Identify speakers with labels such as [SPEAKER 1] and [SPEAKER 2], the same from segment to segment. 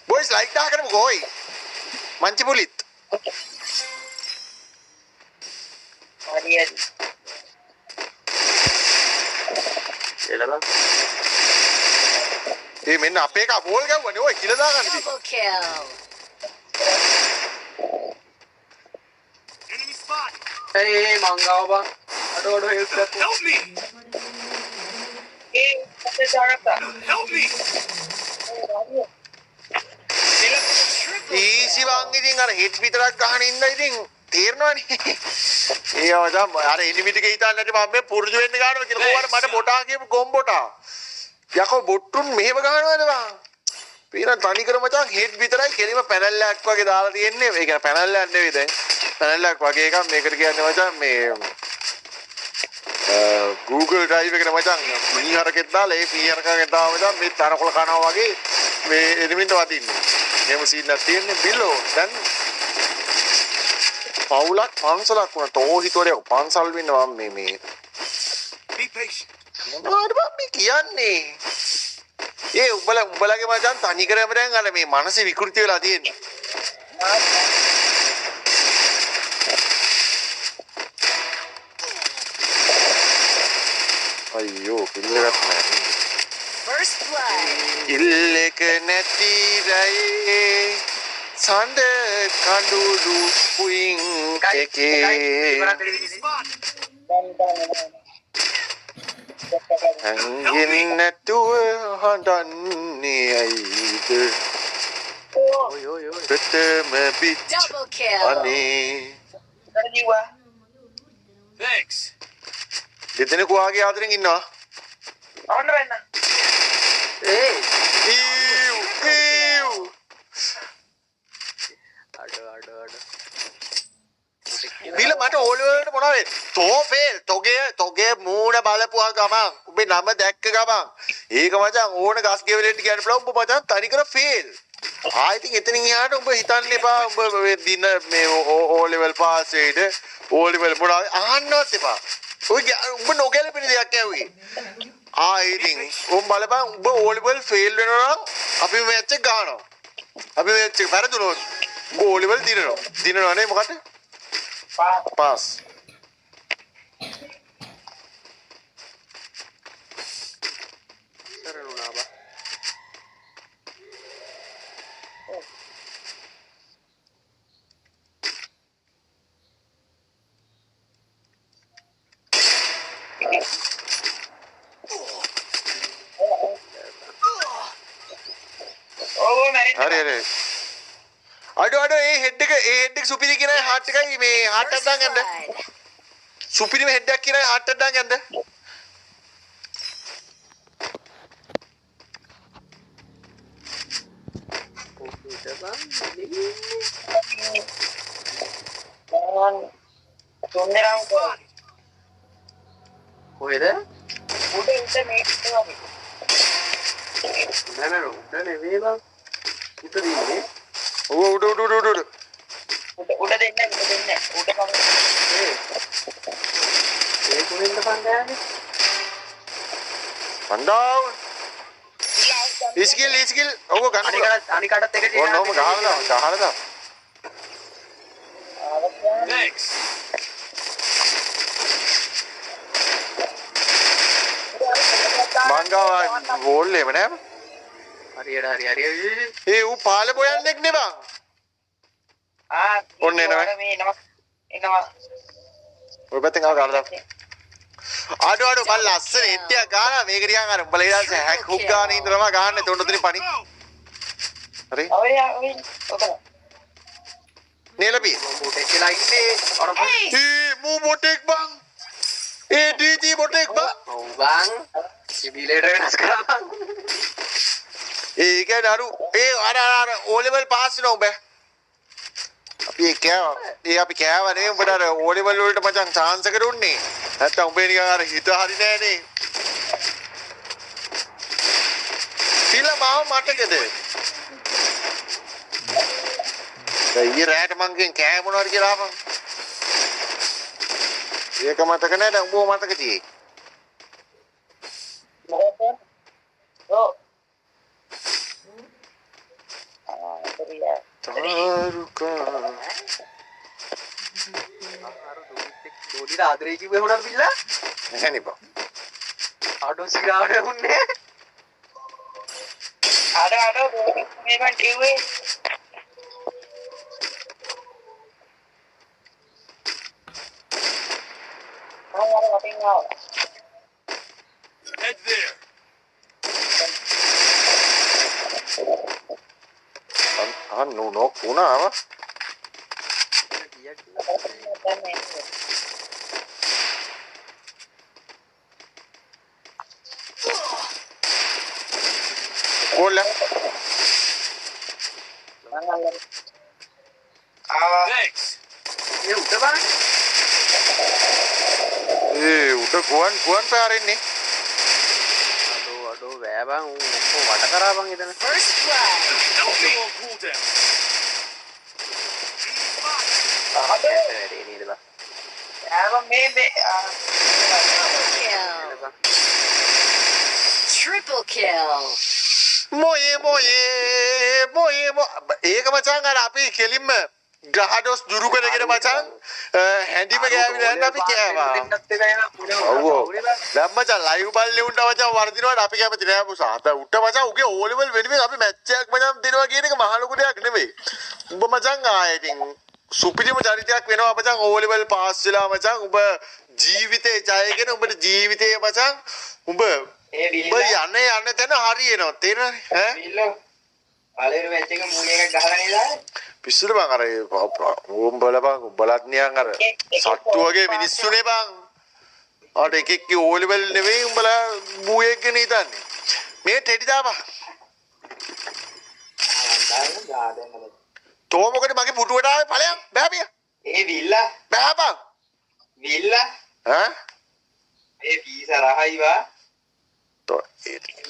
[SPEAKER 1] Boys like dah kan boy. Manci bulit. මෙන්න අපේ එක බෝල් ගැව්වනේ ඔය කියලා දාගන්න ඉතින්.
[SPEAKER 2] Double kill.
[SPEAKER 3] Enemy spot.
[SPEAKER 4] Hey, mangawa bang. Aduh help aku.
[SPEAKER 3] Help me. Help me.
[SPEAKER 1] ඊසි වං ඉතින් අර හෙඩ් විතරක් ගහන ඉන්න ඉතින් තේරෙනවනේ. ඒ වදම් අර එනිමිටි ගේ හිතන්නේ නැති මම මේ පුරුදු වෙන්න ගන්නවා කියලා කොහොමද මට බොටා කියපු ගොම්බොටා. යකෝ බොට්ටුන් මෙහෙම ගහනවද බං? පීරන් තනි කර මචං හෙඩ් විතරයි කෙලිම පැනල් එකක් වගේ දාලා තියෙන්නේ. ඒ කියන්නේ පැනල් එකක් නෙවෙයි දැන්. පැනල් එකක් වගේ එකක් මේකට කියන්නේ මචං මේ Google Drive එකට මචං මීහරකෙක් දාලා ඒ මීහරකගෙන් දාව මචං මේ තරකොල කනවා වගේ මේ එනිමින්ට වදින්නේ. එහෙම සීන් එකක් තියෙන්නේ බිලෝ. දැන් පවුලක් පන්සලක් වුණා තෝහිතෝරේ පන්සල් වෙන්න මම මේ
[SPEAKER 3] Be patient.
[SPEAKER 1] මොනවද මේ කියන්නේ? ඒ උඹලගේ මචං තනි කරම දැන් අර මේ මනස විකෘති වෙලා තියෙන්නේ. අයියෝ පිල්ලකට නැහැ.
[SPEAKER 2] First blood.
[SPEAKER 1] ඉල්ලක නැති රයි සඳ කඳුළු පුයින් එකේ හංගෙන් නැතුව හඬන්නේ ඇයිද ප්‍රථම පිච්
[SPEAKER 2] Double kill.
[SPEAKER 1] අනේ
[SPEAKER 3] Thanks.
[SPEAKER 1] දෙදෙනෙකු වාගේ ආදරෙන් ඉන්නවා.
[SPEAKER 4] Hey.
[SPEAKER 1] Eve Eve
[SPEAKER 4] Aduh.
[SPEAKER 1] බිල මට ඕලෙවලට මොනවද තෝෆේල් තොගේ මූණ බලපුවා ගමන් උඹේ නම දැක්ක ගමන් ඒක මචං ඕන ගස් ගෙවලෙට කියන්න පුළුවන් උඹ මචං තනි කර ෆේල් ආයිතින් එතනින් එහාට උඹ හිතන්න එපා උඹ මේ දින මේ ඕ ලෙවල් පාස් වෙයිද ඕ ලෙවල් මොනවද අහන්නවත් එපා ඔය උඹ නොගැලපෙන දෙයක් ඇහුවේ ආයිතින් උඹ බලපන් උඹ ඕ ලෙවල් ෆේල් වෙනවා නම් අපි මැච් එක ගන්නවා අපි මැච් එක පෙරදුනොත් උඹ ඕ ලෙවල් දිනනවා නේ මොකද Pass. Hurry. අඩෝ ඒ හෙඩ් එක සුපිරි කියන හાર્ට් එකයි මේ හાર્ට් එකක් දාන්න යන්න. සුපිරිම හෙඩ් එකක් කියන හાર્ට් එකක් දාන්න යන්න.
[SPEAKER 4] කොහෙද? නෑ උඩ නෙවෙයි බං. උඩ දින්නේ.
[SPEAKER 1] උඩ
[SPEAKER 5] උඩ දෙන්න උඩ කම
[SPEAKER 4] ඒ කොහෙන්ද පන්දෑනේ?
[SPEAKER 1] පණ්ඩාව ඉස්කිල් ඔව් ගන්න
[SPEAKER 4] අනිකටත් එක
[SPEAKER 1] ඕන නෝම ගහලා දාන්න.
[SPEAKER 3] Thanks.
[SPEAKER 1] මංගා වෝල් එම නෑ.
[SPEAKER 4] හරි.
[SPEAKER 1] ඒ ඌ පාලේ බොයන්නෙක් නේ බං. ඔන්න එනවා. ඔය පැත්තෙන් ආව ගාලා දාන්න. අඩෝ බල් ලස්සන හිටියා ගාලා මේක ටිකක් අර උඹලා ඊට පස්සේ හැක් හුක් ගාන ඉඳලා ගහන්නේ තොන්න තුනේ පණි. හරි.
[SPEAKER 5] ඔය
[SPEAKER 1] නේලපි.
[SPEAKER 4] බෝටේ කියලා ඉන්නේ අර
[SPEAKER 1] මූ බොටෙක් බං. ඒ ඩීජී බොටෙක් බං.
[SPEAKER 4] ඔව් බං. සිබිලේට වෙනස් කරා බං.
[SPEAKER 1] ඒ කියන්නේ අර ඕ ලෙවල් පාස් වෙනවා උඹ. අපි කෑවා නේ උඹට අර ඕ ලෙවල් වලට මචං chance එක දුන්නේ. නැත්තම් උඹේ නිකන් අර හිත හරි නෑනේ. පිළ මාව මතකද? ඊයේ රැට මං කෑ මොනවද කියලා ආපන්. ඒක මතක නෑ දැන් උඹව මතක තියෙයි.
[SPEAKER 4] හරියට ආදරේ කිව්වේ හොනක් බිල්ලා.
[SPEAKER 1] නැහැ නේ බං.
[SPEAKER 4] අඩෝ සිරාවට උන්නේ.
[SPEAKER 5] අර මේ මන් කිව්වේ අර වටින් ආවා.
[SPEAKER 3] Head there.
[SPEAKER 1] නෝක් වුණාව.
[SPEAKER 5] දැන් මේ
[SPEAKER 1] කොල්ල.
[SPEAKER 3] Thanks.
[SPEAKER 4] ඒ උඩ බලන්න.
[SPEAKER 1] උඩ ගුවන් පාරෙන්නේ.
[SPEAKER 4] අඩෝ වැය බං ඌ ඔක්කොම වට කරා බං එතන.
[SPEAKER 2] First blood.
[SPEAKER 3] Help me on cooldown.
[SPEAKER 4] වැඩේ නේද බං.
[SPEAKER 5] ආව මේ
[SPEAKER 2] Double kill. Triple kill.
[SPEAKER 1] ඒක මචං අර අපි කෙලින්ම ග්‍රහඩොස් දුරු කරගෙන මචං හැඳිම ගෑවිලා යන්න අපි කෑවා. ඔව්. දැන් මචං ලයිව් බල්ලේ උන්ට මචං වර්ධිනවට අපි කැමති නෑ පුසා. අත උට මචං උගේ ඕ ලෙවල් වෙනුවෙන් අපි මැච් එකක් මචං දෙනවා කියන එක මහ ලොකු දෙයක් නෙමෙයි. උඹ මචං ආයේ ඉතින් සුපිරිම චරිතයක් වෙනවා මචං ඕ ලෙවල් පාස් වෙලා මචං උඹ ජීවිතේ ජයගෙන උඹට ජීවිතේ මචං උඹ යන්න තැන හරියනවා තේරෙනවද ඈ
[SPEAKER 5] බිල්ලෝ අලේරු මැච් එක මූණ එකක් ගහලා නේද
[SPEAKER 1] පිස්සුද බං අර ඕම් බලපන් උඹලත් නියන් අර සට්ටු වගේ මිනිස්සුනේ බං අර එකෙක් කි ඕ ලෙවල් නෙවෙයි උඹලා බූයෙක් ගැන හිතන්නේ මේ ටෙඩි දාපන් තෝ මොකද මගේ පුටුවට ආවේ ඵලයන් බෑපිය
[SPEAKER 5] ඒ බිල්ලා
[SPEAKER 1] බෑපන්
[SPEAKER 5] බිල්ලා
[SPEAKER 1] ඈ
[SPEAKER 5] මේ පීස රහයිවා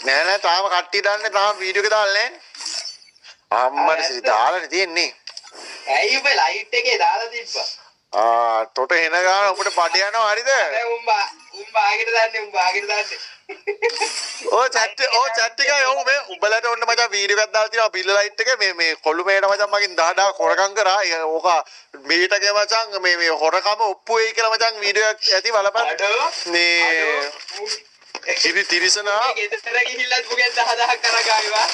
[SPEAKER 1] නෑ තාම කට්ටිය දාන්නේ තාම වීඩියෝ එක දාලා නෑනේ අම්මට සිරි දාලානේ තියෙන්නේ
[SPEAKER 5] ඇයි උඹ ලයිට් එකේ දාලා තිබ්බා
[SPEAKER 1] තොට එන ගාන උඹට පඩ යනවා හරිද
[SPEAKER 5] උඹ ආගෙට දාන්නේ
[SPEAKER 1] ඕ චැට් එකයි ඔව් මේ උඹලට ඔන්න මචං වීඩියෝ එකක් දාලා තියෙනවා බිල්ල ලයිට් එක මේ කොළු මේට මචං මගෙන් 10 හොරකම් කරා ඕක මේටගේ මචං මේ හොරකම ඔප්පු වෙයි කියලා මචං වීඩියෝ එකක් ඇති බලපන් මේ ඉතින් තිරිසනා
[SPEAKER 5] ගෙදර ගිහිල්ලා මුගෙන් 10000ක් කරගාවිවා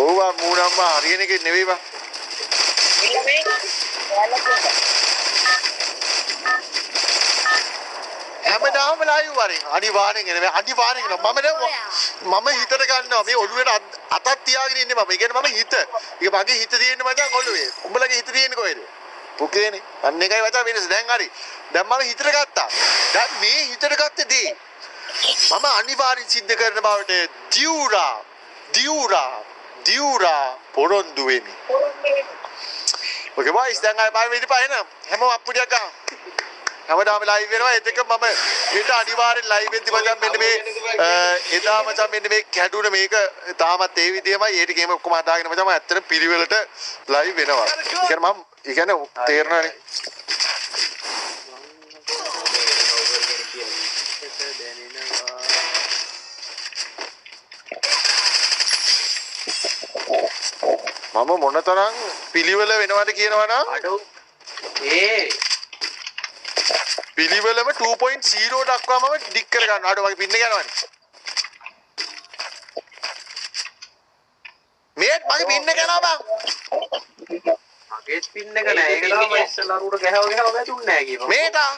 [SPEAKER 1] ඕවා මූණම්ම හරියන එකේ නෙවෙයි බං
[SPEAKER 5] ඉන්න මේ
[SPEAKER 1] හැමදාම ලයිව් වරින් අනිවාර්යෙන් එනවා අනිවාර්යෙන් එනවා මම හිතට ගන්නවා මේ ඔළුවේ අතක් තියාගෙන ඉන්නේ මම. ඒ කියන්නේ මම හිත. ඒක මගේ හිත තියෙන්නේ මචං ඔළුවේ. උඹලගේ හිත තියෙන්නේ කොහෙද? පුකේනේ. අන්න එකයි වචා වෙනස. දැන් හරි. දැන් මම හිතට ගත්තා. දැන් මේ හිතට ගත්තදී මම අනිවාර්යෙන් සිද්ධ කරන බවට දියුරා පොරොන්දු වෙමි. ඔකේ බයිස් දැන් ආයෙ පාර වෙදි පායන හැමෝම අප්පුඩියක් ගන්න. හැමදාම ලයිව් වෙනවා ඒත් එක්ක මම ඊට අනිවාර්යෙන් ලයිව් වෙද්දි මචං මෙන්න මේ එදා මචං මෙන්න මේ කැඩුන මේක තාමත් ඒ විදියමයි ඒ ටිකේම ඔක්කොම හදාගෙන මචං මම ඇත්තට පිළිවෙලට ලයිව් වෙනවා. ඒ කියන්නේ තේරෙනවනේ. මම මොනතරම් පිළිවෙල වෙනවද කියනවනම්
[SPEAKER 4] අඩෝ ඒ
[SPEAKER 1] පිළිවෙලම 2.0 දක්වාම ඩික් කර ගන්න. අඩෝ වගේ පින්න යනවනේ. මේත් මගේ පින්න යනවා බං.
[SPEAKER 4] මගේ පින්න එක නෑ. ඒක තමයි ඉස්සලා අරුට ගහව වැදුන්නේ නෑ කියපන්.
[SPEAKER 1] මේටා.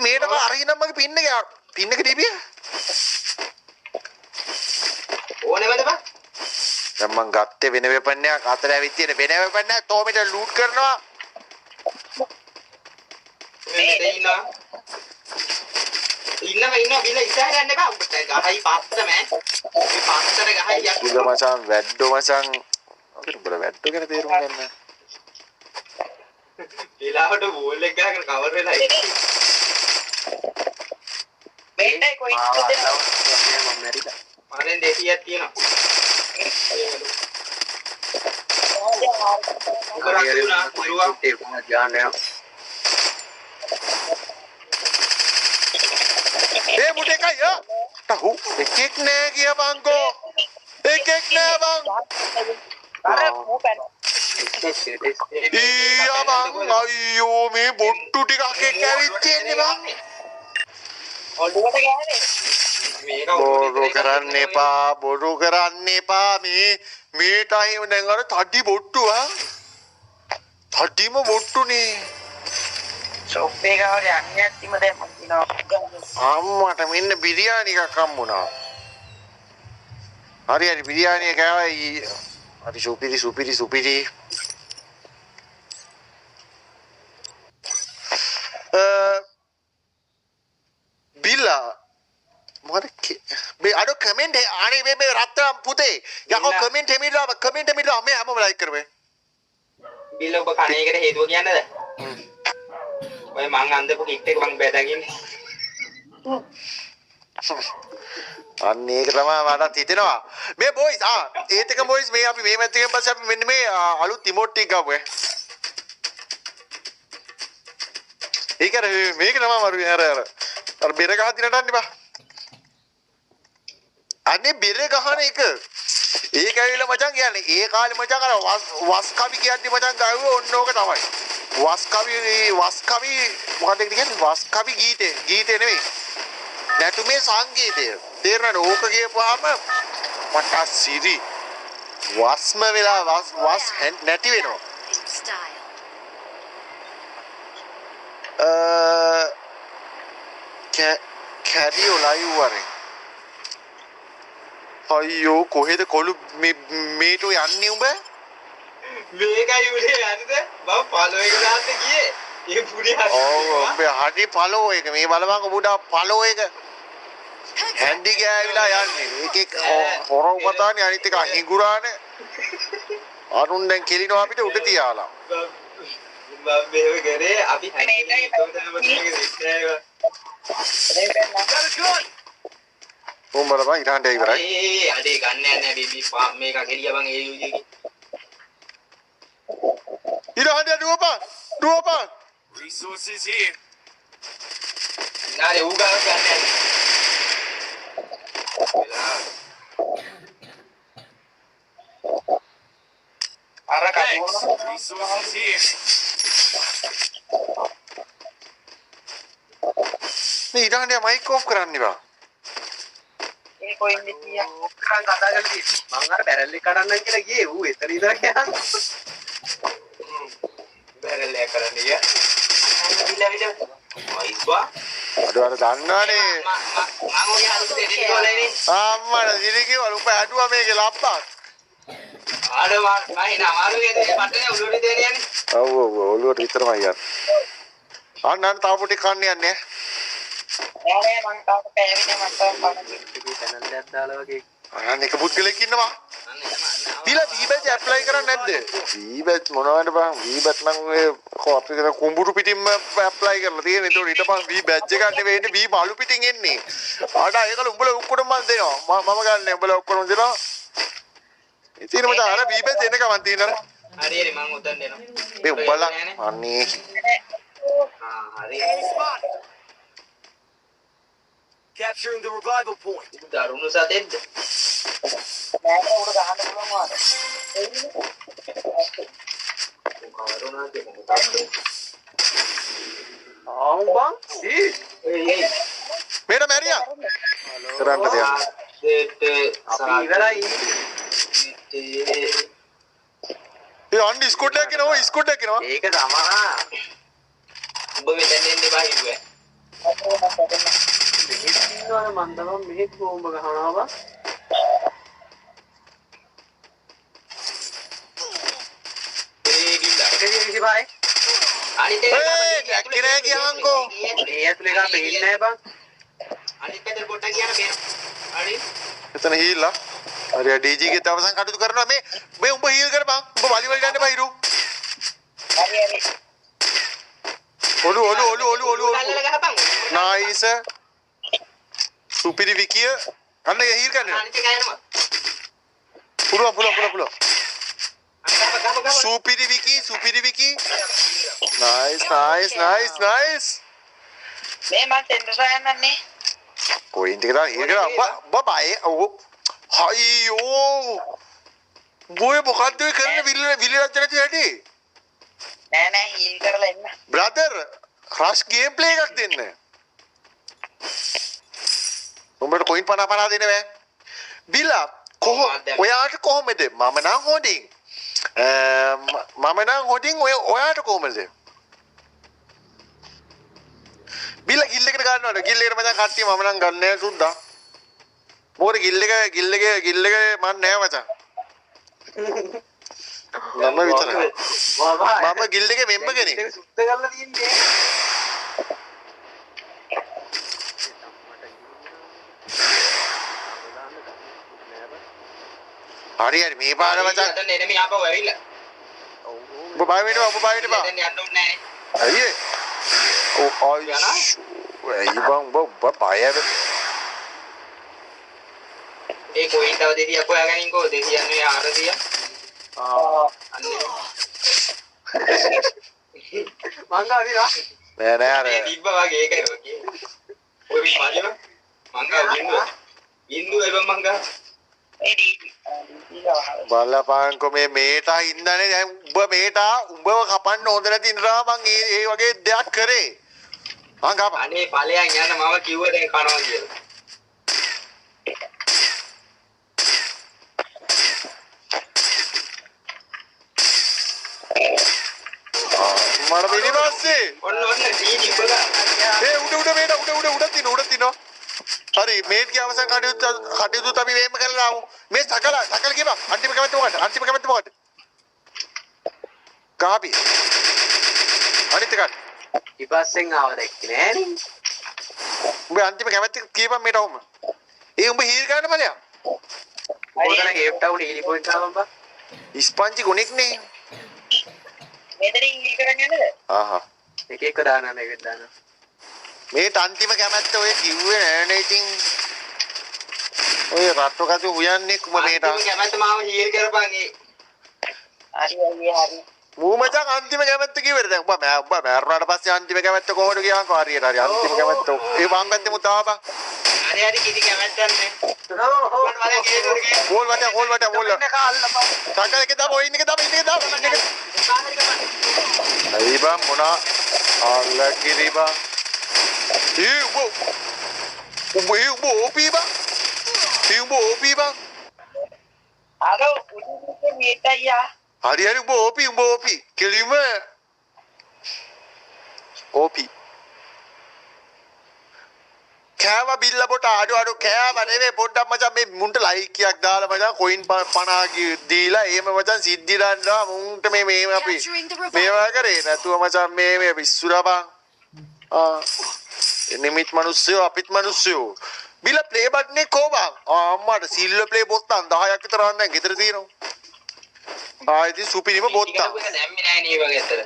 [SPEAKER 1] මේටම අරගෙන මගේ පින්න එක පින්න එක දීපිය.
[SPEAKER 5] ඕනෙවද බං
[SPEAKER 1] දැන් මං ගත්තේ වෙන වෙපන් එකක් අතර ඇවිත් තියෙන වෙන වෙපන් එකක් තෝමිට ලූට් කරනවා.
[SPEAKER 5] මේ ඉන්නවා බිල ඉස්සරහ යන්න එපා උඹට ගහයි පස්සම මේ පස්සට ගහයි යක්
[SPEAKER 1] ඉතින් මචං වැද්දෝ මචං අපිට උඹලා වැද්දෝ ගැන තේරුම් ගන්න.
[SPEAKER 5] ඊළාවට බෝල් එක ගහගෙන කවර් වෙලා ඉන්නේ මේටයි කොයි ඉන්නද
[SPEAKER 4] මම මැරිලා.
[SPEAKER 5] මරෙන් 200ක් තියෙනවා උගරතුනා කුරුවා
[SPEAKER 4] ඒක ගන්න යනවා.
[SPEAKER 1] ඒ මුටේ කය තහු එකෙක් නෑ කියපන්කෝ. එකෙක් නෑ බං.
[SPEAKER 5] අර මූ පැන
[SPEAKER 1] ඊයා බං අයියෝ මේ බොට්ටු ටිකක් එක්ක ඇවිත් තියෙන්නේ බං.
[SPEAKER 5] ඔළුවට ගහන්නේ. මේක
[SPEAKER 1] බොරු කරන්න එපා බොරු කරන්න එපා මේ ටයිම් දැන් අර තඩි බොට්ටු තඩිම බොට්ටුනේ.
[SPEAKER 5] ෂොප් එක වගේ යන්නේ නැතිම දැන් මම කියනවා.
[SPEAKER 1] අම්මට මෙන්න බිරියානි එකක් හම්බුණා. හරි බිරියානි එක කෑවයි. හරි සුපිරි. බිල්ලා මොකද මේ අර කමෙන්ට් අනේ මේ රත්තරන් පුතේ යකෝ කමෙන්ට් එමිලා මේ හැමෝම ලයික් කරවේ.
[SPEAKER 5] බිල් ඔබ කණ එකට හේතුව කියන්නද? ඔය මං අන්දපු කිට් එක මං බැදගින්නේ.
[SPEAKER 1] අන්න ඒක තමයි මටත් හිතෙනවා. මේ බොයිස් ඒත් එක බොයිස් මේ අපි මේ මැච් එකෙන් පස්සේ අපි මෙන්න මේ අලුත් ඉමෝට් ටික ගමු ඒක මේක තමයි මරු අර බෙර ගහ දිනට අන්න බා. අනේ බෙර ගහන එක ඒක ඇවිල්ලා මචං කියන්නේ ඒ කාලේ මචං අර වස් කවි කියන්නේ මචං ගාවේ ඔන්න ඕක තමයි. වස් කවි මොකක්ද කියන්නේ වස් කවි ගීතේ නෙවෙයි. නැටුමේ සංගීතය. තේරෙනවද? ඕක කියපුවාම මට සිරි වස්ම වෙලා වස් නැති වෙනවා.
[SPEAKER 2] In style.
[SPEAKER 1] කැරියෝ ලයිව් වරේ. අයියෝ කොහෙද කොළු මේට යන්නේ උඹ?
[SPEAKER 5] මේකයි උනේ යන්නද? මම ෆලෝ එක දාන්න ගියේ. ඒ පුඩි හරි.
[SPEAKER 1] ඔව් උඹ හරි ෆලෝ එක මේ බලපං උඹට ෆලෝ එක. හැන්ඩි ගෑවිලා යන්නේ. ඒකේ හොරව පතානේ අනිත් එක හිඟුරානේ. අරුන් දැන් කෙලිනවා අපිට උඩ තියාලා.
[SPEAKER 5] මම මේව කරේ අපි හැන්ඩි තෝතම මේක දෙන්නේ.
[SPEAKER 3] Got a gun!
[SPEAKER 1] උඹ බලපං ඉරහඬ ඉවරයි.
[SPEAKER 5] අඩේ ගන්න යන්නේ බීබී මේක ගෙලිය බං ඒ යූජි එකේ.
[SPEAKER 1] ඉරහඬ දුවපං.
[SPEAKER 3] Resources here.
[SPEAKER 5] නාරේ ඌ ගාව ගන්න යන්නේ. අර
[SPEAKER 3] Thanks.
[SPEAKER 5] කපුව
[SPEAKER 3] Resources here.
[SPEAKER 1] මේ ඉරහඬ මයික් ඔෆ් කරන්න බා.
[SPEAKER 5] ඒ කොයින්ද කියා
[SPEAKER 4] කරන් කතා කරලා තියෙන්නේ. මං අර බැරල් එක කඩන්නම් කියලා ගියේ ඌ එතන ඉඳලා යනවා.
[SPEAKER 5] බැරල් එක කරන්නේ යා විල අයිස්වා
[SPEAKER 1] අර දන්නවනේ
[SPEAKER 5] මම ඔය අලුත් දෙන්නේ කොලේනේ
[SPEAKER 1] අම්මලා දිලිකේ වලුප හැදුවා මේකේ ලප්පක්.
[SPEAKER 5] ආඩ වහින අමාරුගේ දෙය පටනේ උඩට දෙන්නේ යන්නේ.
[SPEAKER 1] ඔව් ඔළුවට විතරමයි යන්නේ. අන්න තාම පොටි කන්න යන්නේ.
[SPEAKER 5] යානේ මං තාම පෑවිනේ මං තාම බලන්නේ.
[SPEAKER 4] ඉතින් channel එකක් දාලා වගේ
[SPEAKER 1] අන්න එක පුද්ගලෙක් ඉන්නවා. දීලා V-badge ඇප්ලයි කරන්නේ නැද්ද? V-badge මොනවද බං? V-badge නම් ඔය අපි කරන කුඹුරු පිටින්ම ඇප්ලයි කරලා තියෙන. ඒතකොට ඊටපස්සේ V-badge එක ගන්න වෙන්නේ V බලු පිටින් එන්නේ. ආඩ ඒකල උඹලා ඔක්කොටම මම දෙනවා. මම ගන්නෑ උඹලා ඔක්කොම දෙනවා. ඉතින් මචං අර V-badge එන්න ගමන් තියෙනවා.
[SPEAKER 5] හරි හරි මං උදන් දෙනවා.
[SPEAKER 1] මේ උඹලා අනේ
[SPEAKER 5] හරි.
[SPEAKER 3] Enemy spotted. Capturing the revival point.
[SPEAKER 5] දරුණු සතෙක්ද? නෑ උඩ ගහන්න පුළුවන් වාද. කවරුණාද මොකක්ද?
[SPEAKER 4] ආවුම්
[SPEAKER 5] ඒ
[SPEAKER 1] මේක මැරියා. කරන්න දෙයක්.
[SPEAKER 4] අපි ඉවරයි.
[SPEAKER 1] ඒ අන්න ස්කෝට් එකක් එනවා
[SPEAKER 4] ඒක තමයි.
[SPEAKER 5] ඔබ මෙතෙන් එන්න බා හිතුවේ.
[SPEAKER 4] ඉන්නවා මන් තමයි මෙහෙ බෝම්බ ගහනවා බා.
[SPEAKER 5] ඒ ගිල්ලා.
[SPEAKER 4] ඒක විසිපයි.
[SPEAKER 5] අනිත්
[SPEAKER 1] ඒ දැක්කේ ගියහන්කෝ.
[SPEAKER 4] මේ ඇතුලේ ගා පේන්නේ නැහැ බං.
[SPEAKER 5] අනිත් පැත්තට පොට්ටක් කියන බේර. හරි.
[SPEAKER 1] එතන හීල්ලා. හරි DG ගේ තවසන් කටයුතු කරනවා මේ උඹ හීල් කරපන්. උඹ වලි වල යන්න බා හිරු.
[SPEAKER 5] හරි හරි.
[SPEAKER 1] ඔලු
[SPEAKER 5] කල්ලල ගහපන්.
[SPEAKER 1] නයිස්. සුපිරි විකිය. අන්න හීල් කරන්න.
[SPEAKER 5] අනිත් එක යනවා.
[SPEAKER 1] පුළුවන්.
[SPEAKER 5] ගහ.
[SPEAKER 1] සුපිරි විකි. නයිස්.
[SPEAKER 5] මේ මන් තෙන්ඩ සොයන්නන්නේ.
[SPEAKER 1] පොයින්ට් එක දාලා හීල් කරා. බබයි. ඔව්. අයියෝ. බොය මොකද්ද ඔය කරන විලි රජ නැති හැටි?
[SPEAKER 6] නෑ හීල් කරලා එන්න.
[SPEAKER 1] බ්‍රදර් රෂ් ගේම් ප්ලේ එකක් දෙන්න. උඹට කොයින් 50 දෙන්න බෑ. බිලා ඔයාට කොහොමද? මම නම් හොඳින්. මම නම් හොඳින් ඔයාට කොහොමද? බිලා ගිල් එකට ගන්නවද? ගිල් එකට මචං කට්ටිය මම නම් ගන්න නෑ සුද්දා. මොකද ගිල් එක මන් නෑ මචං. මම විතරයි. මම ගිල් එකේ මෙම්බර් කෙනෙක්.
[SPEAKER 4] සුද්ධ කරලා තියන්නේ.
[SPEAKER 1] හරි මේ පාර මචං.
[SPEAKER 5] අතන එනමි ආපහු ඇවිල්ලා.
[SPEAKER 1] ඔබ බය වෙනවා ඔබ බය වෙනවා.
[SPEAKER 5] දැන් යන්න ඕනේ නැහැ.
[SPEAKER 1] අයියේ. ඔව් අයියෝ. බං බය
[SPEAKER 5] ඒ කොයින් තව 200ක් හොයාගනින්කෝ 294 අන්නේ
[SPEAKER 4] මංගා විරා
[SPEAKER 1] නෑ අර
[SPEAKER 5] මේ තිබ්බ වගේ ඒකයි ඔගේ ඔය මල්ලිම මංගා බින්දුව එබ මංගා
[SPEAKER 1] බලපාන්කෝ මේටා ඉන්නනේ දැන් උඹව කපන්න හොඳ නැති ඉඳලා මං ඒ වගේ දෙයක් කරේ මං කප
[SPEAKER 5] අනේ ඵලයන් යන්න මම කිව්ව දැන් කනවා කියලා
[SPEAKER 1] මර පිළිපස්සේ
[SPEAKER 5] ඔන්න ටීවී බලා
[SPEAKER 1] උඩ තිනෝ හරි මේට් ගේ අවසන් කටයුතු අපි මේම කරලා ආමු මේ සකල කියපන් අන්තිම කැමැත්ත මොකක්ද කාපි අනිත් එක
[SPEAKER 4] ඉපස්සෙන් ආව දැක්කේ නෑනේ
[SPEAKER 1] උඹ අන්තිම කැමැත්ත කියපන් මේට ඔහම උඹ හීල් ගන්න බලයක්
[SPEAKER 4] ඕකන කේප් ටවුන් ඊලි පොයින්ට් ආවම් බා
[SPEAKER 1] ඉස්පංචි ගොනෙක් නේ
[SPEAKER 6] මෙතනින් හීල් කරන් යන්නද?
[SPEAKER 1] ආහා
[SPEAKER 4] එක දානවා මේක දානවා
[SPEAKER 1] මේට අන්තිම කැමැත්ත ඔය කිව්වේ නෑනේ ඉතින් ඔය රට්ටු කතු උයන්නේ කුම මේට
[SPEAKER 5] අන්තිම කැමැත්ත මාව හීල් කරපන් ඒ
[SPEAKER 6] හරි.
[SPEAKER 1] මූ මචං අන්තිම කැමැත්ත කිව්වද දැන් උඹ මෑරුණාට පස්සේ අන්තිම කැමැත්ත කොහොමද කියවන්කෝ හරියට හරි අන්තිම කැමැත්ත ඒ වම් පැත්තේ මුතාව බං
[SPEAKER 5] හරි කිසි කැමැත්තක් නැහැ
[SPEAKER 1] හෝල් වටේ
[SPEAKER 4] එක අල්ලපන්
[SPEAKER 1] සකල එක දාපන් ඔය ඉන්න එක දාපන් අයි බං මොනා අල්ල කිරි බං උඹ ඕපී බං
[SPEAKER 6] අර උඩින් මේටයියා.
[SPEAKER 1] හරි උඹ ඕපී කෙලිම ඕපී කෑවා බිල්ල පොට අඩු කෑවා නෙවෙයි පොඩ්ඩක් මචං මේ මුන්ට ලයික් එකක් දාලා මචං කොයින් 50 දීලා එහෙම මචං සිද්ධි දාන්නවා මුන්ට මේ අපි මේවා කරේ නැතුව මචං මේ විස්සුරා බං නිමිත් මිනිස්සු අපිත් මිනිස්සු බිල ප්ලේ බටන් එක කොබන් අම්මට සිල්ව ප්ලේ බොත්තම් 10ක් විතර වань දැන් ගෙදර තියෙනවා ආයිති සුපිරිම බොත්තම්
[SPEAKER 5] දැම්මේ නැහැ නේ වගේ අතර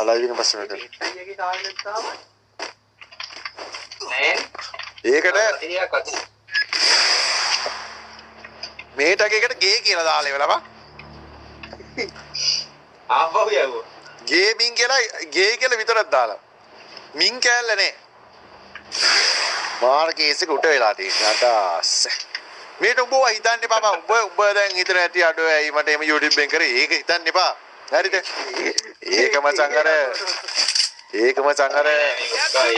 [SPEAKER 1] ලයිව් එක පස්සේ වෙන්න
[SPEAKER 4] ඒකේ කාලෙත් තාම
[SPEAKER 1] ඒකට
[SPEAKER 5] ඉතිරියක්
[SPEAKER 1] මේටකේකට ගේ කියලා දාලා ඉවලා බං
[SPEAKER 5] ආපහු යවුවා
[SPEAKER 1] ගේමින් කියලා ගේ කියලා විතරක් දාලා මින් කෑල්ල නේ මාර කේස් එක උට වෙලා තියෙනවා අදාස් මේට උඹව හිතන්න එපා උඹ දැන් හිතන ඇටි අඩෝ ඇයි මට එම YouTube එකෙන් කරේ ඒක හිතන්න එපා හරිද ඒක මචං අර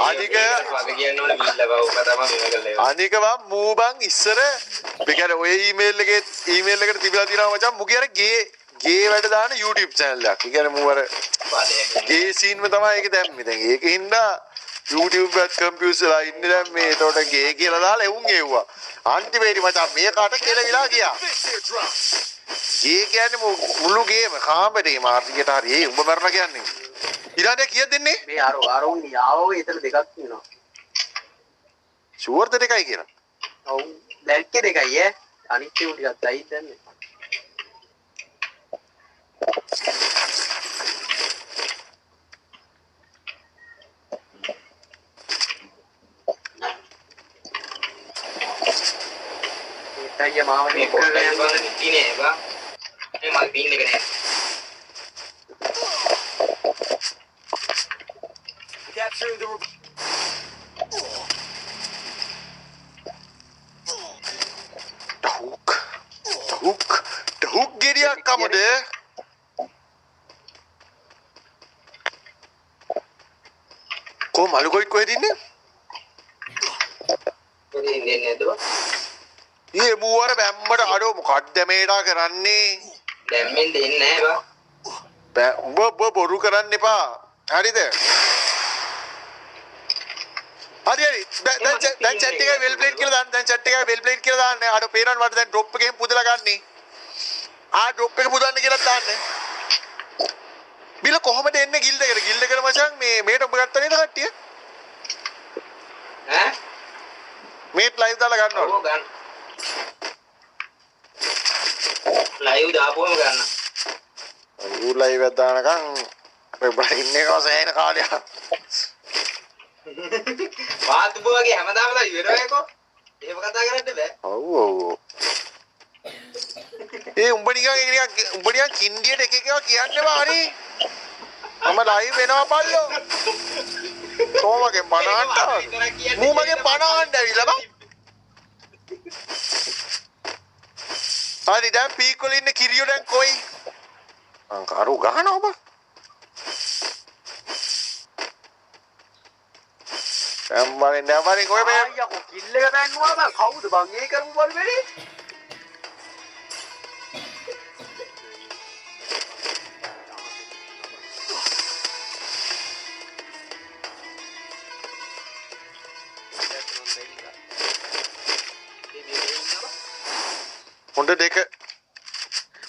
[SPEAKER 1] අනික
[SPEAKER 5] වගේ කියන්න ඕනේ බිල්ල බව ඔබ තමයි මේක කළේ
[SPEAKER 1] අනිකව මූ බං ඉස්සර බෙකර ඔය ඊමේල් එකට තිබිලා තියෙනවා මචං මුගේ අර ගේ වැඩ දාන YouTube channel එකක්. ඒ කියන්නේ මූ අර ගේ සීන් එක තමයි ඒක දැම්මේ. දැන් ඒකින්ද YouTube එකත් කම්පියුටර්ලා ඉන්නේ දැන් මේ ඒතකොට ගේ කියලා දාලා එවුන් එව්වා. අන්තිමේදී මචං මේකට කෙලවිලා ගියා. ගේ කියන්නේ මුළු ගේම කාමරේ මාර්ගයට හරි ඒ උඹ මරණ කියන්නේ. ඊළඟට කීයද දෙන්නේ?
[SPEAKER 4] මේ අරුන් යාවෝ එතන දෙකක් තියෙනවා.
[SPEAKER 1] ෂුවර්ද දෙකයි කියලා.
[SPEAKER 4] ඔව් දැක්කේ දෙකයි ඈ. අනිත් ඒවා ටිකක් දයි දැන්නේ. ඒතය මාව
[SPEAKER 5] මේ පොඩ්ඩක් බලන්න ඉන්නේ බා මේ මල් බින් එක නෑ
[SPEAKER 3] Capturing the
[SPEAKER 1] Hook සීඩියක් කමුද? කො මලු කොයි කොහෙද ඉන්නේ?
[SPEAKER 5] පොඩි ඉන්නේ නේද?
[SPEAKER 1] ඊ බුවර බැම්මට අඩෝ මොකද්ද මේඩා කරන්නේ?
[SPEAKER 5] දැම්මෙන් දෙන්නේ නැහැ බා.
[SPEAKER 1] උඹ බොරු කරන්න එපා. හරිද? හරි. දැන් chat එකේ well played කියලා දාන්න. දැන් chat එකේ well played කියලා දාන්න. අර පේනවද මට දැන් drop එකෙන් පුදලා ගන්නෙ. drop එක පුදන්න කියලා දාන්න. බිල කොහමද එන්නේ ගිල්ඩ් එකට? ගිල්ඩ් එකට මචං මේට ඔබ ගත්ත නේද කට්ටිය?
[SPEAKER 5] ඈ?
[SPEAKER 1] මේට live දාලා ගන්නවලු.
[SPEAKER 5] ඔව් ගන්න. live දාපුවම ගන්න.
[SPEAKER 1] ඌ live එක දානකම් අපේ බ්‍රයින් එක සෑහෙන කාලයක්.
[SPEAKER 5] වාතුපෝ වගේ හැමදාම ලා ඉවරයිකෝ. එහෙම කතා කරන්න බෑ.
[SPEAKER 1] ඔව්. උඹ නිකන් කින්ඩියට එක එකව කියන්න බා හරි. මම live වෙනවා පල්ලෝ. කොහමගේ බනහන්න? මූ මගේ බනහන්න ඇවිල්ලා බං. හරි දැන් පීක් වල ඉන්න කිරියෝ දැන් කොයි? අංකාරු ගහනවා ඔබ. දැන් කොයි මේ
[SPEAKER 4] අයියෝ කිල්ල එක දැන්නුවා බං කවුද බං ඒ කරපු බල් වෙලේ?
[SPEAKER 1] හොඳ දෙක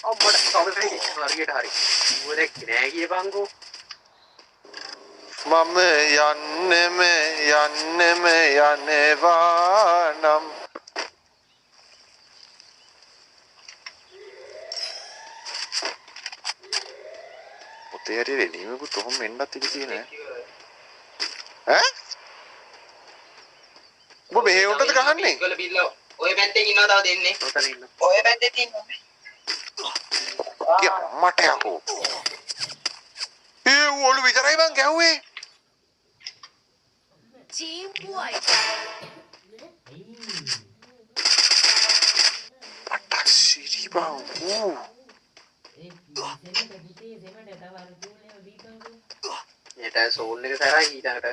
[SPEAKER 4] අම්මට සමහරවිට හරියට හරි. ඌරෙක් නෑ කියපන්කෝ.
[SPEAKER 1] මම යන්නෙම යනවා නම් පොතේ හරි රෙඩිමකුත් ඔහොම එන්නත් ඉති තියෙන ඈ ඔබ මෙහෙ උන්ටද ගහන්නේ
[SPEAKER 5] ඉස්කෝල බිල්ල ඔය පැත්තේ ඉන්නවා තව දෙන්නේ.
[SPEAKER 4] ඔතන ඉන්න.
[SPEAKER 6] ඔය පැත්තේ තියෙනවා.
[SPEAKER 1] මට යකෝ ඒ ඔලු විතරයි මං ගැහුවේ
[SPEAKER 2] Team White.
[SPEAKER 1] පටක් සිරි බං
[SPEAKER 4] ඒට සෝන් එක සරයි ඊටකට.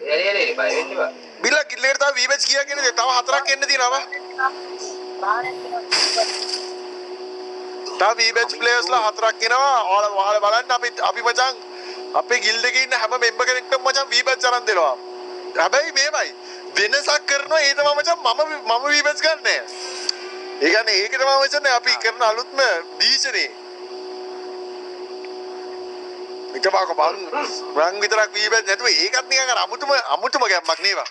[SPEAKER 5] එරේ බය වෙන්න බා.
[SPEAKER 1] බිල්ල කිල්ලේට තව වීබෙච් කියා කියන්නේ තව හතරක් එන්න තියෙනවා තව වීබෙච් ප්ලේයර්ස්ලා හතරක් එනවා ඔයාලා බලන්න අපි මචං අපේ ගිල්ඩ් එකේ ඉන්න හැම මෙම්බර් කෙනෙක්ටම මචං වීබෙච් අරන් දෙනවා හැබැයි මේමයි වෙනසක් කරනවා ඒ තමයි මචං මම වීබෙච් ගන්නෑ ඒ කියන්නේ ඒක තමයි මචං අපි කරන අලුත්ම ඩීජනේ ඉතපාක බං රං විතරක් වීබෙච් නැතුව ඒකත් නිකන් අර අමුතුම ගැම්මක් නේවා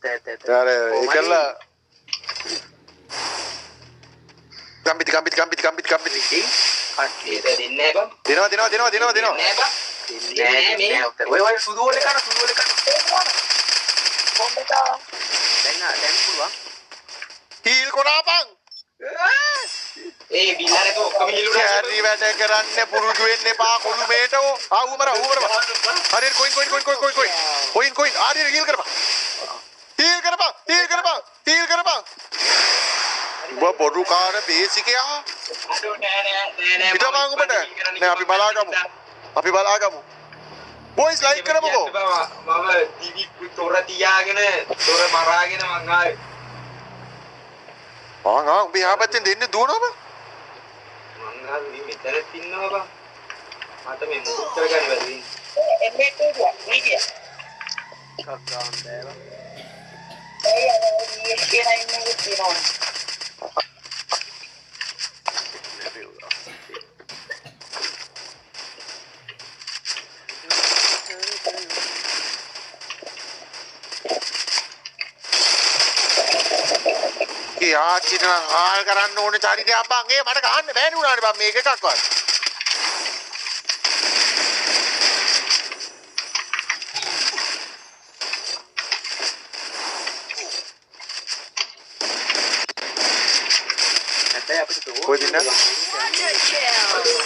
[SPEAKER 1] අර ඒකලා කම්පිටි
[SPEAKER 5] කට්ටිය දෙන්නේ නැහැ බං.
[SPEAKER 1] දෙනවා
[SPEAKER 5] නෑ බං. නෑ මේ.
[SPEAKER 4] ඔය සුදු වල කන
[SPEAKER 6] කොම්බට
[SPEAKER 4] දැන් පුළුවන්.
[SPEAKER 1] හීල් කොනාපන්
[SPEAKER 5] ඒ බිල්ලාරේ તો ඔක්කොම හිලුණා.
[SPEAKER 1] කැරි වැඩ කරන්න පුරුදු වෙන්න එපා කොළු මේටෝ උමර හරියට කොයින් හරියට හීල් කරපන් ඔබ බොරු කාර බේසිකයා
[SPEAKER 5] අඩෝ නෑ.
[SPEAKER 1] පිටපන් උඹට නෑ අපි බලාගමු බොයිස් ලයික් කරමුකෝ
[SPEAKER 5] මම දිවි තොර තියාගෙන තොර මරාගෙන මං ආවේ.
[SPEAKER 1] උඹ එහා පැත්තෙන් දෙන්නේ දුවනවා බං
[SPEAKER 5] මං ආවේ මෙතන ඉන්නවා බං. මට මේ මුකුත් කරගන්න බැරි.
[SPEAKER 6] එම්බෙට් එක නීතිය.
[SPEAKER 4] කක්කාන් බෑවා.
[SPEAKER 6] ඒ අර ESPN ඉන්නේ තියෙනවා.
[SPEAKER 1] යාචින හාල් කරන්න ඕනේ චරිතයක් බං ඒ මට ගහන්න බෑනේ උනානේ බං මේක එකක්වත්
[SPEAKER 4] නැත්නම් අපිට
[SPEAKER 1] කොහෙද ඉන්නේ
[SPEAKER 2] Quadra kill.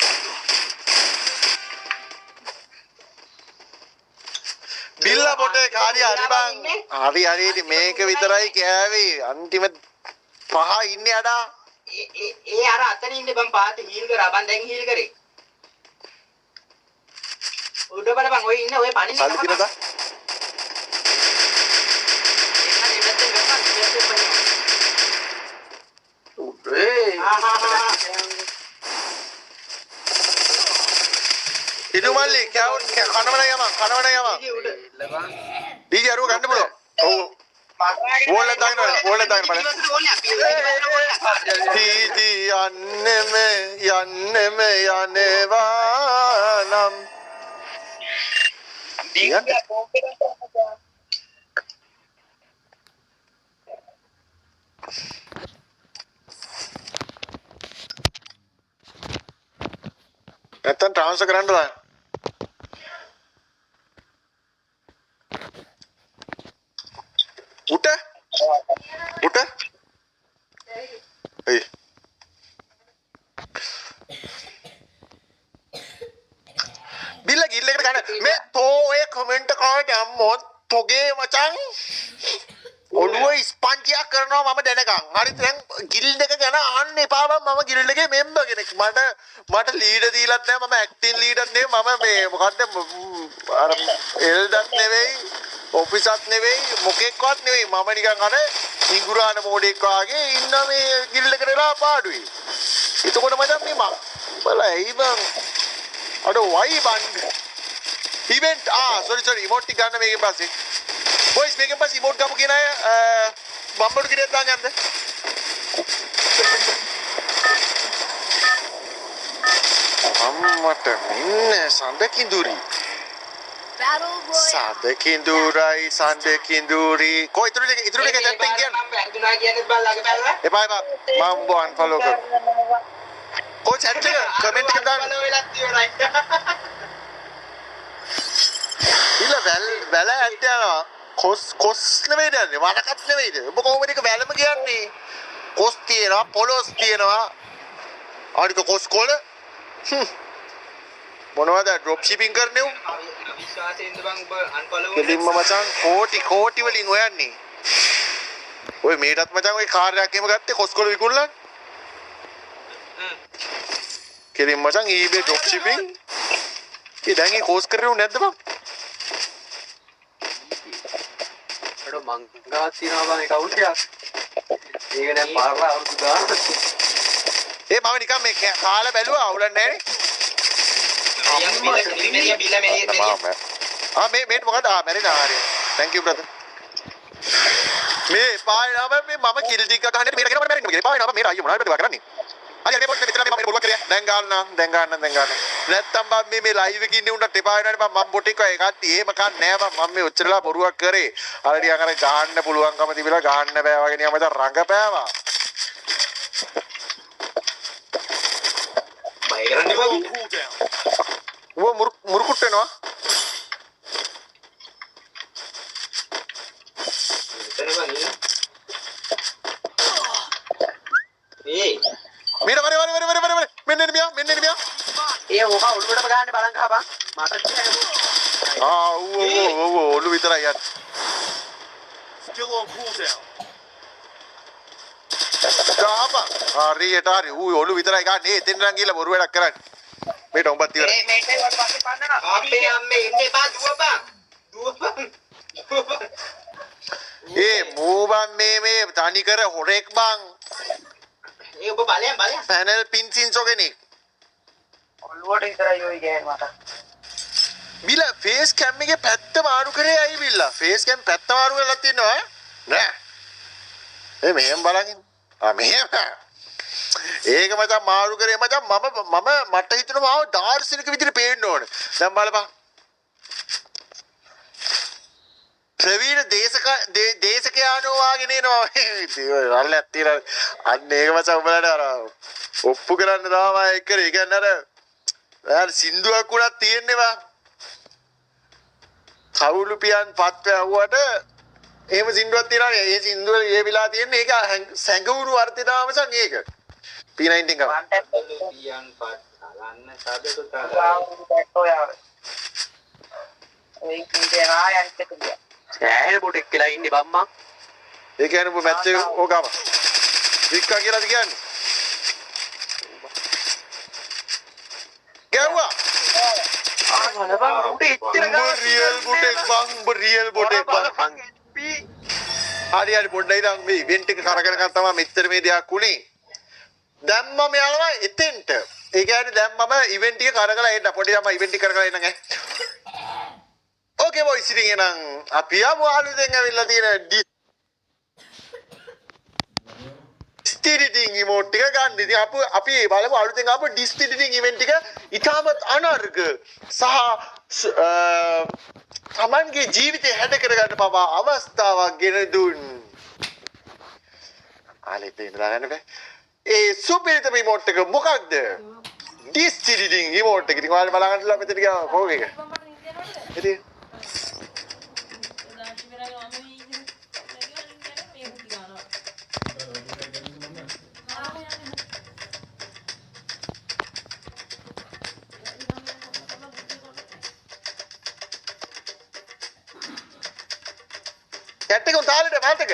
[SPEAKER 1] බිල්ල පොටේ කාරිය හරි බං හරි ඉතින් මේක විතරයි කෑවේ අන්තිම පහ ඉන්නේ අඩා.
[SPEAKER 5] ඒ අර අතන ඉන්නේ බං පාත හීල් කරා බං දැන් හීල් කරේ. උඩ බලපන් ඔය ඉන්නේ ඔය පණින්න
[SPEAKER 1] සල්ලි දිනද? ඉදු මල්ලි කනවන යම ඩීජේ අරුව ගන්න බලෝ. ඔව් ඕල දාගෙන බලන්න. දීදී යන්නෙම යනවා නම්
[SPEAKER 6] දීගා කොම්පියුටර්
[SPEAKER 1] නැත්තම් ට්‍රාන්ස්ෆර් කරන්න දාන්න. උට එයි බිල්ල ගිල්ලකට ගන්න මේ තෝ ඔය කමෙන්ට් කාඩ් අම්මෝ තෝගේ මචං ඔළුව ස්පන්ජියක් කරනවා මම දැනගන්. හරිද? දැන් ගිල්ඩ් එක ගැන අහන්න එපා බං. මම ගිල්ඩ් එකේ මෙම්බර් කෙනෙක්. මට ලීඩර් දීලත් නැහැ. මම ඇක්ටින් ලීඩර් නෙවෙයි. මම මේ මොකද්ද අර එල්ඩත් නෙවෙයි. ඔෆිසත් නෙවෙයි. මොකෙක්වත් නෙවෙයි. මම නිකන් අර ඉංගුරාන මෝඩෙක් වාගේ ඉන්න මේ ගිල්ඩ් එකට වෙලා පාඩුවේ. එතකොට මචං මේ බල ඇයි බං අර වයි බං ඉවෙන්ට් sorry ඉමෝට් ටික ගන්න මේකෙන් පස්සේ boys මේකෙන් පස්සේ ඉමෝට් ගමු කියන අය බම්බඩු කිරියක් දාන්න යන්න අම්මට මින්නේ සඳකිඳුරි
[SPEAKER 2] Battle Royale.
[SPEAKER 1] සඳකිඳුරි කොයි ඉතුරු ටික චැට් එකෙන් කියන්න
[SPEAKER 5] මම වැරදුනා කියන්නේ බං ළඟ පැල්ලා.
[SPEAKER 1] එපා මම උඹ අන්ෆලෝ කර කොයි චැට් එක කමෙන්ට් එක දාන්න
[SPEAKER 5] follow වෙලත් ඉවරයි.
[SPEAKER 1] ඉල වැල ඇට් යනවා කොස් නෙවෙයිද යන්නේ වරකත් නෙවෙයිද ඔබ කොහොමද ඒක වැලම කියන්නේ කොස් තියෙනවා පොලොස් තියෙනවා අනික කොස් කොල මොනවද ඩ්‍රොප් ෂිපින් කරන්නේ
[SPEAKER 5] අවිශ්වාසයෙන්ද බං ඔබ unfollow
[SPEAKER 1] කෙලින්ම මචං කෝටි වලින් හොයන්නේ ඔය මේකටත් මචං ඔය කාර්යයක් එහෙම ගත්තේ කොස් කොල විකුණලා කෙලින් මචං eBay ඩ්‍රොප් ෂිපින් ඒ දැන් ඒ කෝස් කරේ නැද්ද බං
[SPEAKER 4] මංගා තියනවා බං ඒක අවුලක්. ඒක දැන් පාරලා අවුරුදු ගානක්.
[SPEAKER 1] ඒ මම නිකන් මේ කාලා බැලුවා අවුලක් නැහැ නේ මේ මොකද මැරිනා හරිය thank you brother මේ පායනම මේ මම කිල් ටික ගහන්නේ මේක කරගෙන මැරෙන්න මේ පායනම මේ අයියෝ මොනවද කරන්නේ අයියා මේ පොඩ්ඩක් විතර මේ මම බොරුවක් කරේ දැන් ගන්න නැත්තම් බම් මේ ලයිව් එකේ ඉන්නේ උන්ට එපා වෙනවනේ මම බොට් එක ඒකත් එහෙම කන්නේ නෑ මම මේ ඔච්චරලා බොරුවක් කරේ අර ටිකක් අර ගහන්න පුළුවන්කම තිබිලා ගහන්න බෑ වගේ නිකන් මචං රඟපෑවා
[SPEAKER 5] බය කරන්නේ බං.
[SPEAKER 1] ඌ මුරුකුට් වෙනවා මීර වරේ මෙන්න එනිමියා
[SPEAKER 4] ඒ ඕක ඔළුවට ගහන්න බලන් ගහපන්. මට කියනවා.
[SPEAKER 1] ඌ ඔලු විතරයි යන්නේ
[SPEAKER 3] Still on cooldown.
[SPEAKER 1] ගහපන් හරියට හරි ඌ ඔලු විතරයි ගන්න එතෙන් නම් ගිහලා බොරු වැඩක් කරන්නේ මේට උඹත් ඉවරයි
[SPEAKER 6] මේකේ වට පස්සේ පන්නනවා.
[SPEAKER 5] අපේ අම්මේ ඉන්නේ බා දුවපන්.
[SPEAKER 1] ඒ මූබන් මේ තනි කර හොරෙක් බං
[SPEAKER 5] ඒ ඔබ බලයන්.
[SPEAKER 1] පැනල් පින්සින්සෝ කෙනෙක්
[SPEAKER 6] ඔළුවට විතරයි ඔය ගෑන් මට.
[SPEAKER 1] බිල ෆේස් කැම් එකේ පැත්ත මාරු කරේ ඇයි බිල්ලා ෆේස් කැම් පැත්ත මාරු කරලා තියනවා නෑ ඒ මෙහෙම බලන්න මෙහෙම ඒක මචං මාරු කරේ මචං මම මට හිතෙනවා මාව දාර්ශනික විදිහට පේන්න ඕනේ දැන් බලපන් ප්‍රවීණ දේශකයානෝ වාගේ නේනවා රල්ලක් තියලා අන්න ඒක මචං උඹලට අර ඔප්පු කරන්න තමයි ඒක කරේ ඒ කියන්නේ අර සින්දුවක් උනක් තියෙන්නේ බා කවුළු පියන් පත් වැහුවට එහෙම සින්දුවක් තියෙනවා ඒ සින්දුව ඒ විලා තියෙන්නේ ඒක සැඟවුරු අර්ථය තමයි මචං ඒක P19 ගම
[SPEAKER 5] පියන් පත් අලන්න සාදතු
[SPEAKER 6] ඔය කීේ ආයන්ට කිය.
[SPEAKER 4] ඈ පොඩක් කියලා ඉන්නේ බම්මා.
[SPEAKER 1] ඒ කියන්නේ ඔබ මැච් එක ඕකම වික්කා කියලාද කියන්නේ? ගැව්වා.
[SPEAKER 4] බලපන් උඩ ඉච්චර ගාන
[SPEAKER 1] රියල් බොටෙක් බං රියල් බොටෙක් බං.
[SPEAKER 4] බලපන් HP
[SPEAKER 1] හරි පොඩ්ඩයි ඉතින් මේ ඉවෙන්ට් එක කරගෙන තමයි මෙච්චර මේ දෙයක් උනේ. දැන් මම යනවා එතෙන්ට. ඒ කියන්නේ දැන් මම ඉවෙන්ට් එක කරගලා එන්න පොඩි ළමයි ඉවෙන්ට් එක කරගලා එන්න ඈ. ඕකේ බොයිස් ඉතින් එහෙනම් අපි යමු ආලුතෙන් ඇවිල්ලා තියෙන ඩිස්ටිඩිටිං ඉමෝට් එක ගන්න. ඉතින් අපි බලමු ආලුතෙන් ආපු ඩිස්ටිඩිටිං ඉවෙන්ට් එක ඉතාමත් අනර්ග සහ තමන්ගේ ජීවිතය හැඩ කරගන්න පවා අවස්ථාවක් ගෙන දුන්. ආලෙත් ඉඳලා ගන්න බෑ. ඒ සුපිරිතම ඉමෝට් එක මොකක්ද? ඩිස්ටිඩිටිං ඉමෝට් එක. ඉතින් ඔයාලා බලගන්නලා මෙතන ගියා කෝක එක. ඉතින් කැට්ටක උතාලට මාතක.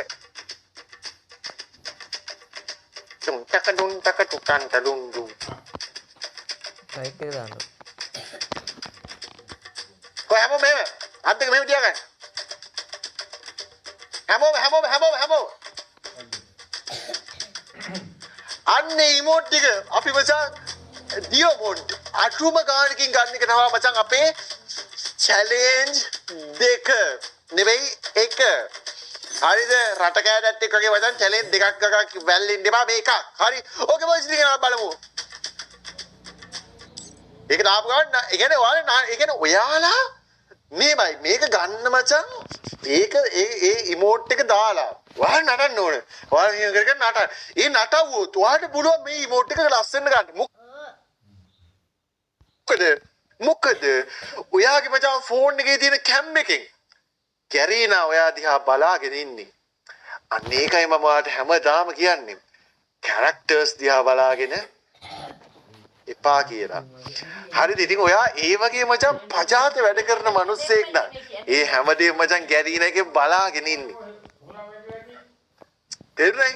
[SPEAKER 1] දුන් තක තුකන් තදුන් දුන්.
[SPEAKER 7] සයිට් එක දාන්න.
[SPEAKER 1] හැමෝම මෙහෙම අත් දෙක මෙහෙම තියාගන්න. හැමෝම අන්නේ ඉමෝට් ටික අපි මචං දියෝමොන්ට් අටුම ගානකින් ගන්න එක තමයි මචං අපේ චැලෙන්ජ් දෙක නෙවෙයි එක. හරිද? රට කෑදැට් එක්ක වගේ මචං චැලෙන්ජ් දෙකක් ගගක් වැල්ලින්න එපා මේකක්. හරි. ඕකේ බොයිස් ඉතින් බලමු. ඒක දාපු ගමන් ඒ කියන්නේ ඔයාලා මේමයි මේක ගන්න මචං. ඒක ඒ ඉමෝට් එක දාලා ඔයාලා නටන්න ඕනේ. ඔයාලා හිම කරගෙන නටන්න. ඒ නටවුවොත් ඔයාලට පුළුවන් මේ ඉමෝට් එක ලස්සන ගන්න. මොකද ඔයාගේ මචං ෆෝන් එකේ තියෙන කැම් එකෙන් කැරීනා ඔයා දිහා බලාගෙන ඉන්නේ. අන්න ඒකයි මම ඔයාලට හැමදාම කියන්නේ. කැරක්ටර්ස් දිහා බලාගෙන එපා කියලා. හරිද? ඉතින් ඔයා ඒ වගේ මචං පජාත වැඩ කරන මිනිස්සෙක් නම් ඒ හැමදේම මචං ගැරීන එකේ බලාගෙන ඉන්නේ. තේරුණායි?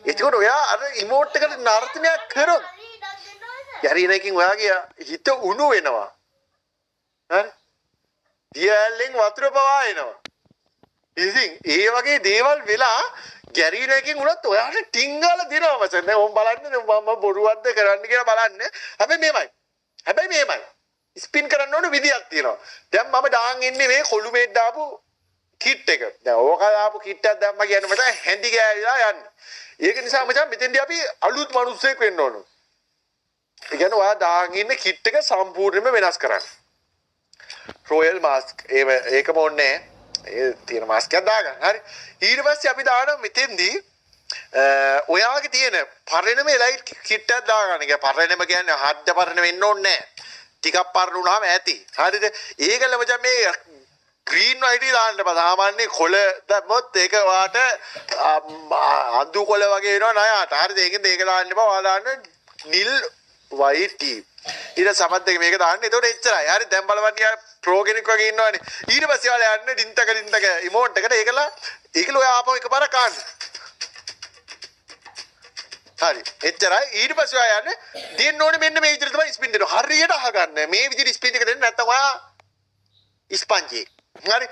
[SPEAKER 1] ඒකෝට ඔයා අර ඉමෝට් එකට නර්තනයක් කරොත් ගැරීන එකකින් ඔයාගේ හිත උණු වෙනවා. හරි? දියැලෙන් වතුර පවා එනවා. ඉතින් ඒ වගේ දේවල් වෙලා ගැරීන එකකින් උනත් ඔයාට ටිංගල දිනවා මචං. දැන් ඔම් බලන්න මම බොරුවක්ද කරන්න කියලා බලන්න. හැබැයි මේමයි. ස්පින් කරන්න ඕන විදියක් තියෙනවා. දැන් මම දාන් ඉන්නේ මේ කොළු මේඩ් දාපු කිට් එක. දැන් ඕක දාපු කිට් එකක් දැම්ම කියන්නේ මචං හැඳි ගෑවිලා යන්නේ. ඒක නිසා මචං මෙතෙන්දී අපි අලුත් මිනිස්සෙක් වෙන්න ඕන. ඒ කියන්නේ ඔයා දාන් ඉන්න කිට් එක සම්පූර්ණයෙන්ම වෙනස් කරන්න. රොයල් මාස්ක් ඒකම ඕනේ. ඒ තියෙන මාස්ක් එකක් දාගන්න. හරි. ඊට පස්සේ අපි දානවා මෙතෙන්දී ඔයාගේ තියෙන පරණම එලයිට් කිට් එකක් දාගන්න. ඒක පරණම කියන්නේ හද්ද පරණ වෙන්න ඕනේ නැහැ. ටිකක් පරණ වුණාම ඇති. හරිද? ඒකල මචං මේ ග්‍රීන් වයිටි දාන්න බෑ. සාමාන්‍ය කොළ දැම්මොත් ඒක ඔයාට අඳු කොළ වගේ වෙනවා නයාට. හරිද? ඒකෙන් ඒක දාන්න එපා. ඔයා දාන්න නිල් වයිටි. ඊට සමත් එක මේක දාන්න. එතකොට එච්චරයි. හරි දැන් බලවන්න යා ප්‍රෝ කෙනෙක් වගේ ඉන්නවනේ. ඊට පස්සේ ඔයාලා යන්න ඩින්තක ඉමෝට් එකට ඒකල ඔයා ආපහු එකපාරක් ගන්න. හරි එච්චරයි. ඊට පස්සේ ඔයා යන්න දෙන්න ඕනේ මෙන්න මේ විදිහට තමයි ස්පින් දෙනවා. හරියට අහගන්න. මේ විදිහට ස්පින් එක දෙන්න නැත්නම් ඔයා ස්පන්ජි. හරි.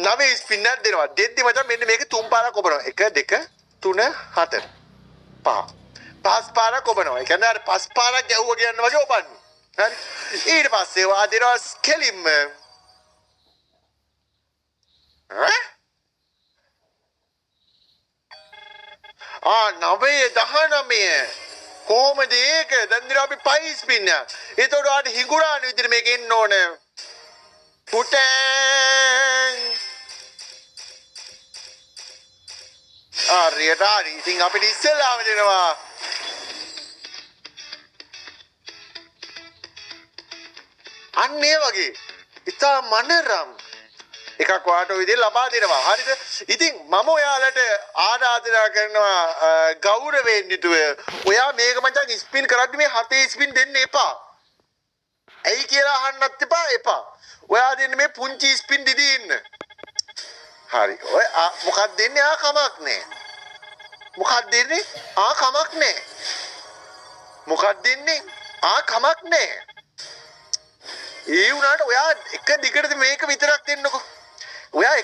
[SPEAKER 1] නවයේ ස්පින් එකක් දෙනවා. දෙද්දි මචං මෙන්න මේක තුන් පාරක් ඔබනවා. 1 2 3 4 5. පස් පාරක් ඔබනවා. ඒ කියන්නේ අර පස් පාරක් ගැහුවා කියන වගේ ඔබන්නේ. හරි. ඊට පස්සේ ඔයා දෙනවා ස්කෙලින්ම. නවයේ 19 කොහොමද ඒක? දැන් දින අපි පයි ස්පින් එක. ඒතකොට ආට හිඟුරාන විදිහට මේක එන්න ඕනේ. පුටෙන්. හරි. ඉතින් අපිට ඉස්සෙල්ලාම දෙනවා. අන්න ඒ වගේ. ඉතා මනරම් එකක් වාට විදිහට ලබා දෙනවා. හරිද? ඉතින් මම ඔයාලට ආරාධනා කරනවා ගෞරවයෙන් යුතුව ඔයා මේක මචං ස්පින් කරද්දි මේ හතේ ස්පින් දෙන්න එපා. ඇයි කියලා අහන්නත් එපා. ඔයා දෙන්න මේ පුංචි ස්පින් දිදී ඉන්න. හරි. ඔය මොකක්ද දෙන්නේ? කමක් නැහැ. මොකක්ද දෙන්නේ? කමක් නැහැ. මොකක්ද දෙන්නේ? කමක් නැහැ. ඒ වුණාට ඔයා එක දිගට මේක විතරක් දෙන්නකෝ. ඔයා